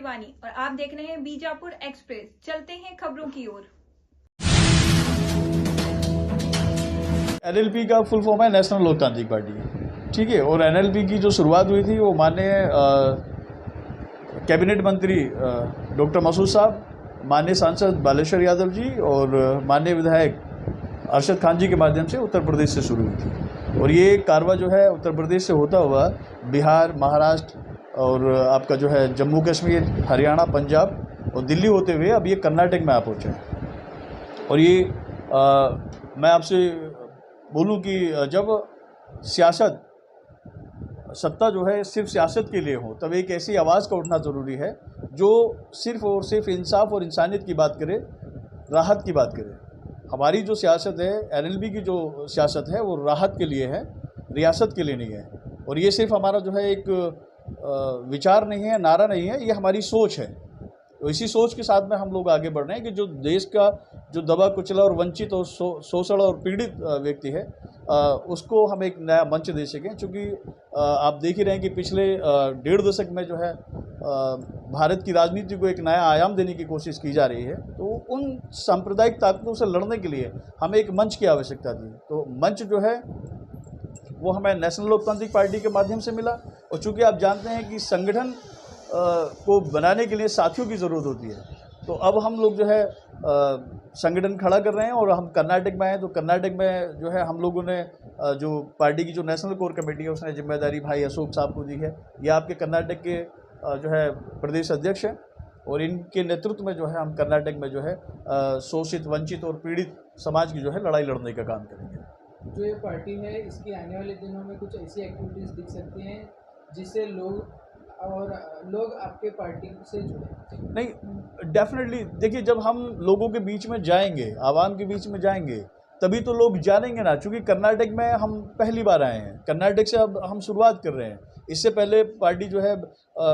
शिवानी और आप देख रहे हैं बीजापुर एक्सप्रेस। चलते हैं खबरों की ओर। एनएलपी का फुल फॉर्म है नेशनल लोकतांत्रिक पार्टी, ठीक है। और एनएलपी की जो शुरुआत हुई थी वो माननीय कैबिनेट मंत्री डॉक्टर मसूद साहब, माननीय सांसद बालेश्वर यादव जी और माननीय विधायक अरशद खान जी के माध्यम से उत्तर प्रदेश से शुरू हुई थी। और ये कारवा जो है उत्तर प्रदेश से होता हुआ बिहार, महाराष्ट्र और आपका जो है जम्मू कश्मीर, हरियाणा, पंजाब और दिल्ली होते हुए अब ये कर्नाटक में आ पहुँचे हैं। और ये मैं आपसे बोलूं कि जब सियासत सत्ता जो है सिर्फ सियासत के लिए हो, तब एक ऐसी आवाज़ का उठना ज़रूरी है जो सिर्फ और सिर्फ इंसाफ और इंसानियत की बात करे, राहत की बात करे। हमारी जो सियासत है, एनएलपी की जो सियासत है, वो राहत के लिए है, रियासत के लिए नहीं है। और ये सिर्फ हमारा जो है एक विचार नहीं है, नारा नहीं है, ये हमारी सोच है। तो इसी सोच के साथ में हम लोग आगे बढ़ रहे हैं कि जो देश का जो दबा कुचला और वंचित और शोषण और पीड़ित व्यक्ति है, उसको हम एक नया मंच दे सकें। चूँकि आप देख ही रहे हैं कि पिछले 1.5 दशक में जो है भारत की राजनीति को एक नया आयाम देने की कोशिश की जा रही है। तो उन सांप्रदायिक ताकतों से लड़ने के लिए हमें एक मंच की आवश्यकता थी। तो मंच जो है वो हमें नेशनल लोकतांत्रिक पार्टी के माध्यम से मिला। और चूँकि आप जानते हैं कि संगठन को बनाने के लिए साथियों की ज़रूरत होती है, तो अब हम लोग जो है संगठन खड़ा कर रहे हैं। और हम कर्नाटक में आए तो कर्नाटक में जो है हम लोगों ने जो पार्टी की जो नेशनल कोर कमेटी है उसने जिम्मेदारी भाई अशोक साहब को दी है। ये आपके कर्नाटक के जो है प्रदेश अध्यक्ष हैं और इनके नेतृत्व में जो है हम कर्नाटक में जो है शोषित, वंचित और पीड़ित समाज की जो है लड़ाई लड़ने का काम करेंगे। जो ये पार्टी है, इसकी आने वाले दिनों में कुछ ऐसी एक्टिविटीज़ दिख सकती हैं जिससे लोग आपके पार्टी से जुड़े? नहीं, डेफिनेटली देखिए, जब हम लोगों के बीच में जाएंगे, आवाम के बीच में जाएंगे, तभी तो लोग जानेंगे ना। चूँकि कर्नाटक में हम पहली बार आए हैं, कर्नाटक से अब हम शुरुआत कर रहे हैं। इससे पहले पार्टी जो है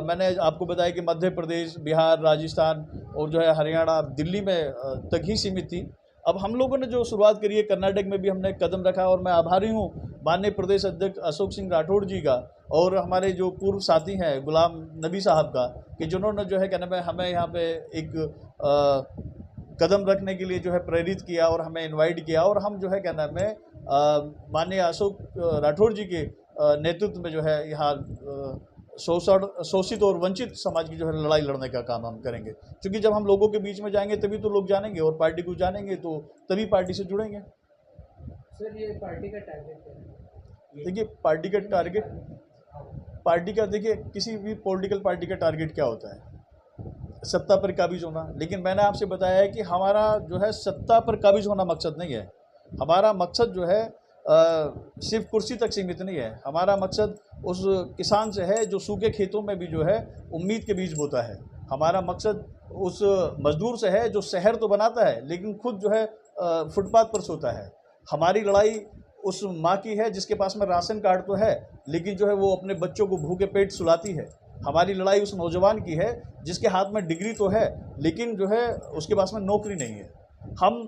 मैंने आपको बताया कि मध्य प्रदेश, बिहार, राजस्थान और जो है हरियाणा, दिल्ली में तक ही सीमित थी। अब हम लोगों ने जो शुरुआत करी है, कर्नाटक में भी हमने कदम रखा। और मैं आभारी हूँ माननीय प्रदेश अध्यक्ष अशोक सिंह राठौड़ जी का और हमारे जो पूर्व साथी हैं गुलाम नबी साहब का, कि जिन्होंने जो है क्या नाम है हमें यहाँ पे एक कदम रखने के लिए जो है प्रेरित किया और हमें इनवाइट किया। और हम जो है क्या नाम है माननीय अशोक राठौड़ जी के नेतृत्व में जो है यहाँ शोषित और वंचित समाज की जो है लड़ाई लड़ने का काम हम करेंगे। क्योंकि जब हम लोगों के बीच में जाएंगे तभी तो लोग जानेंगे, और पार्टी को जानेंगे तो तभी पार्टी से जुड़ेंगे। सर, ये पार्टी का टारगेट क्या है? देखिए, पार्टी का देखिए, किसी भी पॉलिटिकल पार्टी का टारगेट क्या होता है? सत्ता पर काबिज होना। लेकिन मैंने आपसे बताया है कि हमारा जो है सत्ता पर काबिज होना मकसद नहीं है। हमारा मकसद जो है सिर्फ कुर्सी तक सीमित नहीं है। हमारा मकसद उस किसान से है जो सूखे खेतों में भी जो है उम्मीद के बीज बोता है। हमारा मकसद उस मजदूर से है जो शहर तो बनाता है लेकिन खुद जो है फुटपाथ पर सोता है। हमारी लड़ाई उस माँ की है जिसके पास में राशन कार्ड तो है लेकिन जो है वो अपने बच्चों को भूखे पेट सुलाती है। हमारी लड़ाई उस नौजवान की है जिसके हाथ में डिग्री तो है लेकिन जो है उसके पास में नौकरी नहीं है। हम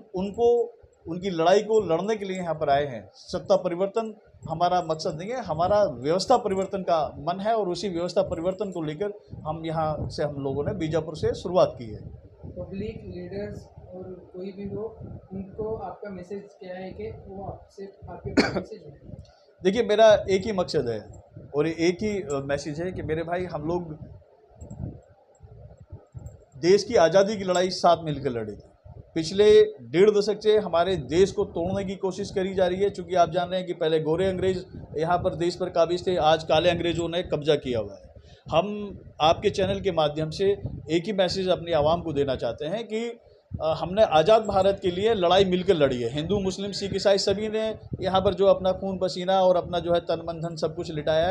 उनकी लड़ाई को लड़ने के लिए यहाँ पर आए हैं। सत्ता परिवर्तन हमारा मकसद नहीं है, हमारा व्यवस्था परिवर्तन का मन है। और उसी व्यवस्था परिवर्तन को लेकर हम यहाँ से हम लोगों ने बीजापुर से शुरुआत की है। पब्लिक लीडर्स और कोई भी हो, उनको आपका मैसेज क्या है कि वो आपके पार्टी से जुड़े? देखिए, मेरा एक ही मकसद है और एक ही मैसेज है कि मेरे भाई, हम लोग देश की आज़ादी की लड़ाई साथ मिलकर लड़े थे। पिछले 1.5 दशक से हमारे देश को तोड़ने की कोशिश करी जा रही है। चूँकि आप जान रहे हैं कि पहले गोरे अंग्रेज यहाँ पर देश पर काबिज थे, आज काले अंग्रेजों ने कब्जा किया हुआ है। हम आपके चैनल के माध्यम से एक ही मैसेज अपनी आवाम को देना चाहते हैं कि हमने आज़ाद भारत के लिए लड़ाई मिलकर लड़ी है। हिंदू, मुस्लिम, सिख, ईसाई सभी ने यहाँ पर जो अपना खून पसीना और अपना जो है तन मन धन सब कुछ लुटाया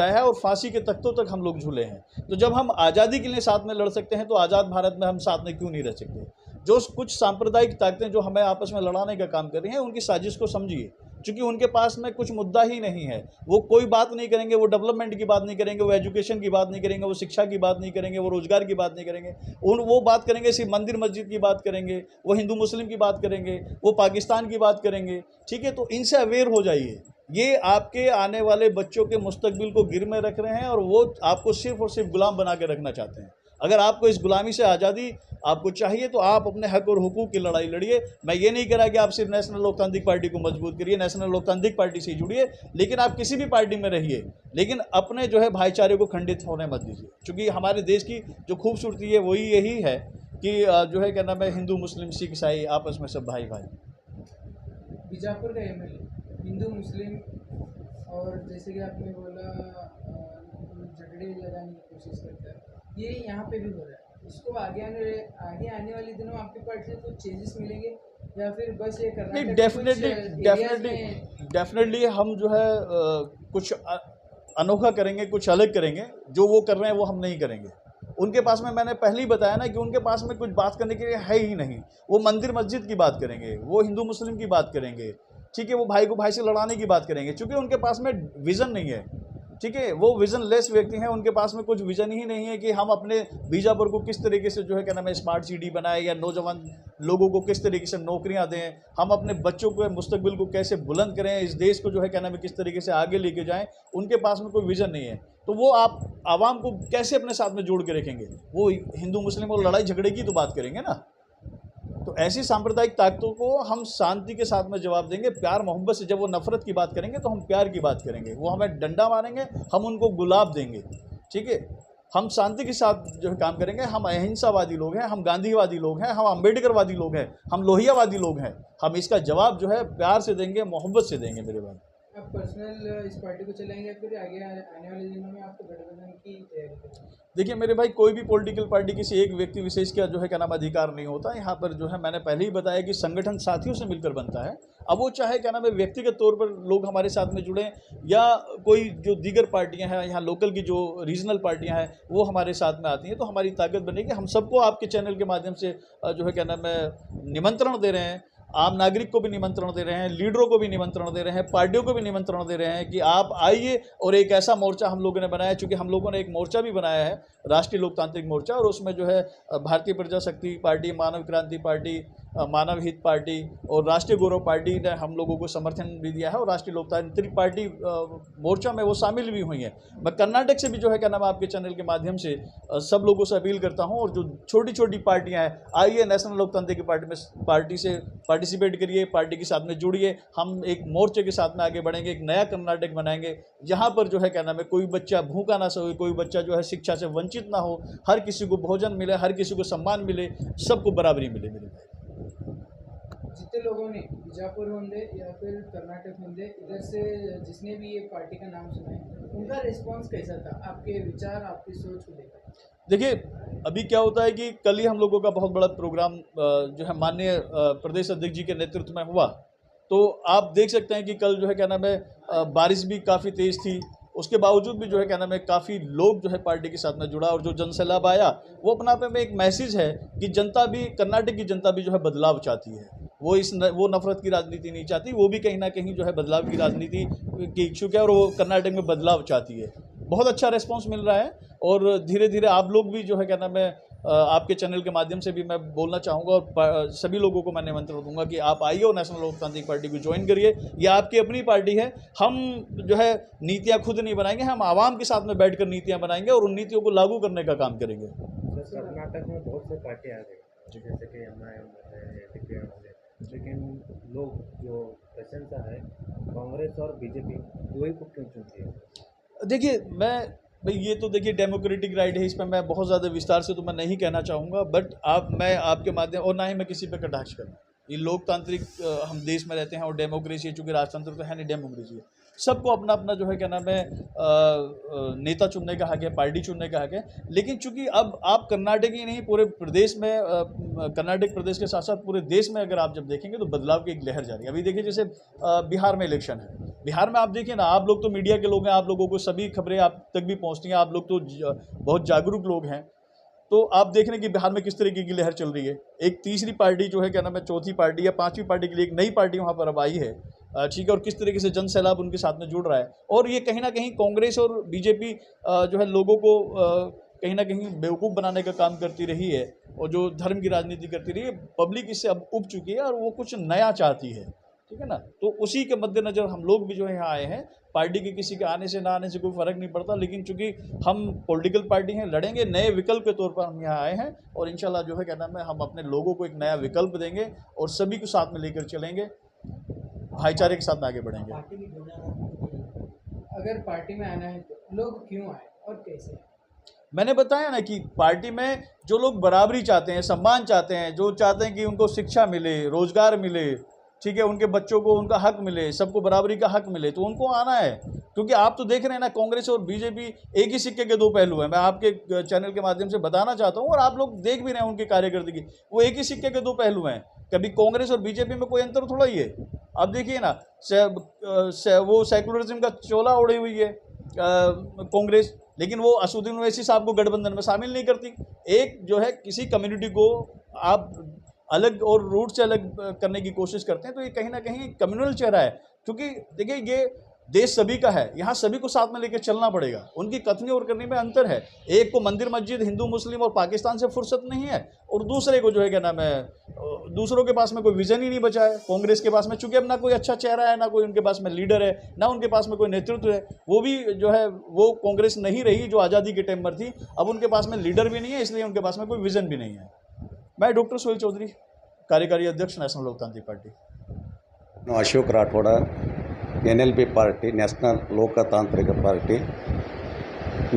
है और फांसी के तख्तों तक हम लोग झूले हैं। तो जब हम आज़ादी के लिए साथ में लड़ सकते हैं तो आज़ाद भारत में हम साथ में क्यों नहीं रह सकते? जो कुछ सांप्रदायिक ताकतें जो हमें आपस में लड़ाने का काम कर रही हैं, उनकी साजिश को समझिए। क्योंकि उनके पास में कुछ मुद्दा ही नहीं है। वो कोई बात नहीं करेंगे, वो डेवलपमेंट की बात नहीं करेंगे, वो एजुकेशन की बात नहीं करेंगे, वो शिक्षा की बात नहीं करेंगे, वो रोजगार की बात नहीं करेंगे। वो बात करेंगे सिर्फ मंदिर मस्जिद की बात करेंगे, वो हिंदू मुस्लिम की बात करेंगे, वो पाकिस्तान की बात करेंगे। ठीक है, तो इनसे अवेयर हो जाइए। ये आपके आने वाले बच्चों के मुस्तकबिल को गिर में रख रहे हैं और वो आपको सिर्फ और सिर्फ गुलाम बना के रखना चाहते हैं। अगर आपको इस गुलामी से आज़ादी आपको चाहिए तो आप अपने हक और हुकूक की लड़ाई लड़िए। मैं ये नहीं कह रहा कि आप सिर्फ नेशनल लोकतांत्रिक पार्टी को मजबूत करिए, नेशनल लोकतांत्रिक पार्टी से जुड़िए, लेकिन आप किसी भी पार्टी में रहिए, लेकिन अपने जो है भाईचारे को खंडित होने मत दीजिए। क्योंकि हमारे देश की जो खूबसूरती है वही यही है कि जो है क्या नाम है, हिंदू मुस्लिम सिख ईसाई आपस में सब भाई भाई। बीजापुर का एमएलए हिंदू मुस्लिम और जैसे कि आपने बोला झगड़े लगाने की कोशिश करता है, ये यहाँ पे भी हो रहा है। इसको आगे आने वाले दिनों आपकी पार्टी से कुछ चेंजेस मिलेंगे या फिर बस ये करना नहीं, डेफिनेटली हम जो है कुछ अनोखा करेंगे, कुछ अलग करेंगे। जो वो कर रहे हैं वो हम नहीं करेंगे। उनके पास में, मैंने पहले ही बताया ना कि उनके पास में कुछ बात करने के लिए है ही नहीं। वो मंदिर मस्जिद की बात करेंगे, वो हिंदू मुस्लिम की बात करेंगे, ठीक है, वो भाई को भाई से लड़ाने की बात करेंगे, क्योंकि उनके पास में विज़न नहीं है, ठीक है, वो विज़न लेस व्यक्ति हैं। उनके पास में कुछ विज़न ही नहीं है कि हम अपने बीजापुर को किस तरीके से जो है क्या नाम है स्मार्ट सिटी बनाए, या नौजवान लोगों को किस तरीके से नौकरियां दें, हम अपने बच्चों को मुस्तकबिल को कैसे बुलंद करें, इस देश को जो है क्या नाम है किस तरीके से आगे लेके जाएं। उनके पास में कोई विज़न नहीं है, तो वो आप आवाम को कैसे अपने साथ में जोड़ के रखेंगे? वो हिंदू मुस्लिम और लड़ाई झगड़े की तो बात करेंगे ना। तो ऐसी सांप्रदायिक ताकतों को हम शांति के साथ में जवाब देंगे, प्यार मोहब्बत से। जब वो नफरत की बात करेंगे तो हम प्यार की बात करेंगे, वो हमें डंडा मारेंगे, हम उनको गुलाब देंगे, ठीक है। हम शांति के साथ जो है काम करेंगे। हम अहिंसावादी लोग हैं, हम गांधीवादी लोग हैं, हम अम्बेडकरवादी लोग हैं, हम लोहियावादी लोग हैं। हम इसका जवाब जो है प्यार से देंगे, मोहब्बत से देंगे मेरे भाई। आप पर्सनल इस पार्टी को चलाएंगे, फिर आगे आने वाले दिनों में आपको गठबंधन की तैयारी करेंगे? देखिए मेरे भाई, कोई भी पॉलिटिकल पार्टी किसी एक व्यक्ति विशेष का जो है क्या नाम अधिकार नहीं होता। यहाँ पर जो है मैंने पहले ही बताया कि संगठन साथियों से मिलकर बनता है। अब वो चाहे क्या नाम है व्यक्तिगत तौर पर लोग हमारे साथ में जुड़ें, या कोई जो दीगर पार्टियां हैं यहाँ लोकल की जो रीजनल पार्टियां हैं वो हमारे साथ में आती हैं, तो हमारी ताकत बनेगी। हम सबको आपके चैनल के माध्यम से जो है क्या नाम है निमंत्रण दे रहे हैं, आम नागरिक को भी निमंत्रण दे रहे हैं, लीडरों को भी निमंत्रण दे रहे हैं, पार्टियों को भी निमंत्रण दे रहे हैं कि आप आइए। और एक ऐसा मोर्चा हम लोगों ने बनाया, चूँकि हम लोगों ने एक मोर्चा भी बनाया है, राष्ट्रीय लोकतांत्रिक मोर्चा, और उसमें जो है भारतीय प्रजाशक्ति पार्टी, मानव क्रांति पार्टी, मानव हित पार्टी और राष्ट्रीय गौरव पार्टी ने हम लोगों को समर्थन भी दिया है, और राष्ट्रीय लोकतांत्रिक पार्टी मोर्चा में वो शामिल भी हुई हैं। मैं कर्नाटक से भी जो है क्या नाम आपके चैनल के माध्यम से सब लोगों से अपील करता हूं, और जो छोटी छोटी पार्टियां हैं, आइए नेशनल लोकतांत्रिक पार्टी से पार्टिसिपेट करिए, पार्टी के साथ में जुड़िए। हम एक मोर्चे के साथ में आगे बढ़ेंगे, एक नया कर्नाटक बनाएंगे जहां पर जो है क्या नाम है कोई बच्चा भूखा ना सोए, कोई बच्चा जो है शिक्षा से वंचित ना हो, हर किसी को भोजन मिले, हर किसी को सम्मान मिले, सबको बराबरी मिले मेरे भाई। जितने लोगों ने बीजापुर होंगे या फिर कर्नाटक होंगे, इधर से जिसने भी ये पार्टी का नाम सुना है, उनका रिस्पांस कैसा था? आपके विचार, आपकी सोच को लेकर? देखिए अभी क्या होता है कि कल ही हम लोगों का बहुत बड़ा प्रोग्राम जो है माननीय प्रदेश अध्यक्ष जी के नेतृत्व में हुआ, तो आप देख सकते हैं कि कल जो है क्या नाम है बारिश भी काफ़ी तेज़ थी, उसके बावजूद भी जो है क्या नाम है काफ़ी लोग जो है पार्टी के साथ में जुड़ा, और जो जनसैलाब आया वो अपना पे में एक मैसेज है कि जनता भी, कर्नाटक की जनता भी जो है बदलाव चाहती है। वो नफरत की राजनीति नहीं चाहती, वो भी कहीं ना कहीं जो है बदलाव की राजनीति की इच्छुक है, और वो कर्नाटक में बदलाव चाहती है। बहुत अच्छा रिस्पॉन्स मिल रहा है, और धीरे धीरे आप लोग भी जो है क्या नाम है आपके चैनल के माध्यम से भी मैं बोलना चाहूँगा, और सभी लोगों को मैं निमंत्रण दूंगा कि आप आइए और नेशनल लोकतांत्रिक पार्टी को ज्वाइन करिए। ये आपकी अपनी पार्टी है। हम जो है नीतियाँ खुद नहीं बनाएंगे, हम आवाम के साथ में बैठकर नीतियाँ बनाएंगे और उन नीतियों को लागू करने का काम करेंगे। कर्नाटक में बहुत से पार्टी आ गई, जैसे कि MIM, लेकिन लोग जो प्रशंसा है कांग्रेस और बीजेपी दो ही को क्यों चुनती है? देखिए भाई ये तो देखिए डेमोक्रेटिक राइट है, इस पर मैं बहुत ज़्यादा विस्तार से तो मैं नहीं कहना चाहूँगा, बट मैं आपके माध्यम, और ना ही मैं किसी पे कटाक्ष करूँ। ये लोकतांत्रिक हम देश में रहते हैं, और डेमोक्रेसी है, चूँकि राजतंत्र तो है नहीं, डेमोक्रेसी है। सबको अपना अपना जो है क्या नाम है नेता चुनने का हक है, पार्टी चुनने का हक है। लेकिन चूंकि अब आप कर्नाटक ही नहीं पूरे प्रदेश में, कर्नाटक प्रदेश के साथ साथ पूरे देश में अगर आप जब देखेंगे तो बदलाव की एक लहर जारी है। अभी देखिए जैसे बिहार में इलेक्शन है, बिहार में आप देखिए ना, आप लोग तो मीडिया के लोग हैं, आप लोगों को सभी खबरें आप तक भी पहुँचती हैं, आप लोग तो बहुत जागरूक लोग हैं, तो आप देख रहे हैं कि बिहार में किस तरीके की लहर चल रही है। एक तीसरी पार्टी जो है क्या नाम है, चौथी पार्टी या पांचवी पार्टी के लिए एक नई पार्टी वहाँ पर अब आई है, ठीक है, और किस तरीके से जन सैलाब उनके साथ में जुड़ रहा है। और ये कहीं ना कहीं कांग्रेस और बीजेपी जो है लोगों को कहीं ना कहीं बेवकूफ़ बनाने का काम करती रही है, और जो धर्म की राजनीति करती रही है, पब्लिक इससे अब उब चुकी है और वो कुछ नया चाहती है। ठीक है ना। तो उसी के मद्देनज़र हम लोग भी जो है यहाँ आए हैं। पार्टी के किसी के आने से ना आने से कोई फ़र्क नहीं पड़ता, लेकिन चूंकि हम पॉलिटिकल पार्टी हैं, लड़ेंगे, नए विकल्प के तौर पर हम यहाँ आए हैं और इंशाल्लाह जो है क्या नाम है, हम अपने लोगों को एक नया विकल्प देंगे और सभी को साथ में लेकर चलेंगे, भाईचारे के साथ में आगे बढ़ेंगे। अगर पार्टी में आना है तो लोग क्यों आए और कैसे आए? मैंने बताया ना कि पार्टी में जो लोग बराबरी चाहते हैं, सम्मान चाहते हैं, जो चाहते हैं कि उनको शिक्षा मिले, रोजगार मिले, ठीक है, उनके बच्चों को उनका हक मिले, सबको बराबरी का हक मिले, तो उनको आना है। क्योंकि आप तो देख रहे हैं ना, कांग्रेस और बीजेपी एक ही सिक्के के दो पहलू हैं। मैं आपके चैनल के माध्यम से बताना चाहता हूं और आप लोग देख भी रहे हैं उनके कार्यकर्ता की, वो एक ही सिक्के के दो पहलू हैं। कभी कांग्रेस और बीजेपी में कोई अंतर थोड़ा ही है। अब देखिए ना, वो सेकुलरिज्म का चोला ओढ़ी हुई है कांग्रेस, लेकिन वो असदुद्दीन ओवैसी साहब को गठबंधन में शामिल नहीं करती। एक जो है किसी कम्युनिटी को आप अलग और रूट से अलग करने की कोशिश करते हैं, तो ये कहीं ना कहीं कम्युनल चेहरा है। क्योंकि देखिए, ये देश सभी का है, यहाँ सभी को साथ में लेकर चलना पड़ेगा। उनकी कथनी और करने में अंतर है। एक को मंदिर मस्जिद, हिंदू मुस्लिम और पाकिस्तान से फुर्सत नहीं है, और दूसरे को जो है क्या नाम है, दूसरों के पास में कोई विजन ही नहीं बचा है। कांग्रेस के पास में चूंकि अब ना कोई अच्छा चेहरा है, ना कोई उनके पास में लीडर है, ना उनके पास में कोई नेतृत्व है। वो भी जो है वो कांग्रेस नहीं रही जो आज़ादी के टाइम पर थी। अब उनके पास में लीडर भी नहीं है, इसलिए उनके पास में कोई विजन भी नहीं है। मैं डॉक्टर सोहेल चौधरी, कार्यकारी अध्यक्ष, national Loktantrik party. Ashok Rathod, NLP party, national Loktantrik party.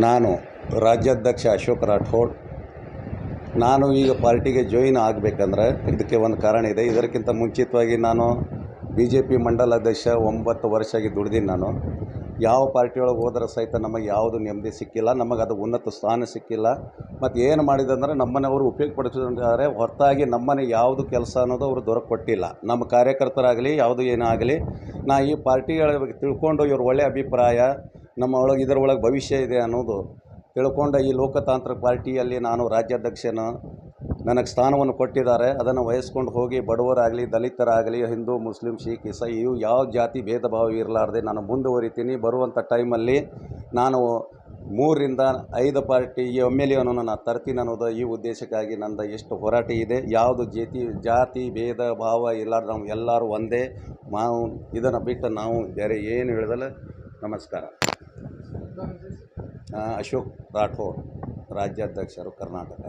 ನಾನು ರಾಜ್ಯಾಧ್ಯಕ್ಷ ಅಶೋಕ್ ರಾಠೋಡ್. ನಾನು ಈಗ ಪಾರ್ಟಿಗೆ ಜಾಯಿನ್ ಆಗಬೇಕಂದ್ರೆ ಇದಕ್ಕೆ ಒಂದು ಕಾರಣ ಇದೆ. ಇದಕ್ಕಿಂತ ಮುಂಚಿತವಾಗಿ ನಾನು BJP ಮಂಡಲ ಅಧ್ಯಕ್ಷ 9 ವರ್ಷ ಆಗಿ ದುಡಿದೀನಿ. ನಾನು ಯಾವ ಪಾರ್ಟಿಯೊಳಗೆ ಹೋದ್ರೆ ಸಹಿತ ನಮಗೆ ಯಾವುದು ನೆಮ್ಮದಿ ಸಿಕ್ಕಿಲ್ಲ, ನಮಗೆ ಅದು ಉನ್ನತ ಸ್ಥಾನ ಸಿಕ್ಕಿಲ್ಲ. ಮತ್ತು ಏನು ಮಾಡಿದಂದ್ರೆ ನಮ್ಮನೆಯವರು ಉಪಯೋಗ ಪಡಿಸಿದ್ದಾರೆ ಹೊರತಾಗಿ ನಮ್ಮನೆ ಯಾವುದು ಕೆಲಸ ಅನ್ನೋದು ಅವರು ದೊರಕೊಟ್ಟಿಲ್ಲ. ನಮ್ಮ ಕಾರ್ಯಕರ್ತರಾಗಲಿ ಯಾವುದು ಏನೂ ಆಗಲಿ, ನಾ ಈ ಪಾರ್ಟಿಗಳ ಬಗ್ಗೆ ತಿಳ್ಕೊಂಡು ಇವ್ರ ಒಳ್ಳೆಯ ಅಭಿಪ್ರಾಯ, ನಮ್ಮ ಒಳಗೆ ಇದರೊಳಗೆ ಭವಿಷ್ಯ ಇದೆ ಅನ್ನೋದು ತಿಳ್ಕೊಂಡು ಈ ಲೋಕತಾಂತ್ರಿಕ ಪಾರ್ಟಿಯಲ್ಲಿ ನಾನು ರಾಜ್ಯಾಧ್ಯಕ್ಷನ ನನಗೆ ಸ್ಥಾನವನ್ನು ಕೊಟ್ಟಿದ್ದಾರೆ. ಅದನ್ನು ವಹಿಸ್ಕೊಂಡು ಹೋಗಿ ಬಡವರಾಗಲಿ, ದಲಿತರಾಗಲಿ, ಹಿಂದೂ ಮುಸ್ಲಿಂ ಸಿಖ್ ಇಸಾಯಿ ಇವು ಯಾವ ಜಾತಿ ಭೇದ ಭಾವ ಇರಲಾರ್ದೆ ನಾನು ಮುಂದುವರಿತೀನಿ. ಬರುವಂಥ ಟೈಮಲ್ಲಿ ನಾನು 3 ರಿಂದ 5 ಪಾರ್ಟಿ MLA ಅನ್ನು ನಾನು ತರ್ತೀನಿ ಅನ್ನೋದು ಈ ಉದ್ದೇಶಕ್ಕಾಗಿ ನಂದು ಎಷ್ಟು ಹೋರಾಟ ಇದೆ. ಯಾವುದು ಜಾತಿ ಭೇದ ಭಾವ ಇರಲಾರ್ದು ನಾವು ಎಲ್ಲರೂ ಒಂದೇ. ನಾವು ಇದನ್ನು ಬಿಟ್ಟು ನಾವು ಬೇರೆ ಏನು ಹೇಳಿದಲ್ಲ. ನಮಸ್ಕಾರ. ಅಶೋಕ್ ರಾಠೋಡ್, ರಾಜ್ಯಾಧ್ಯಕ್ಷರು, ಕರ್ನಾಟಕ.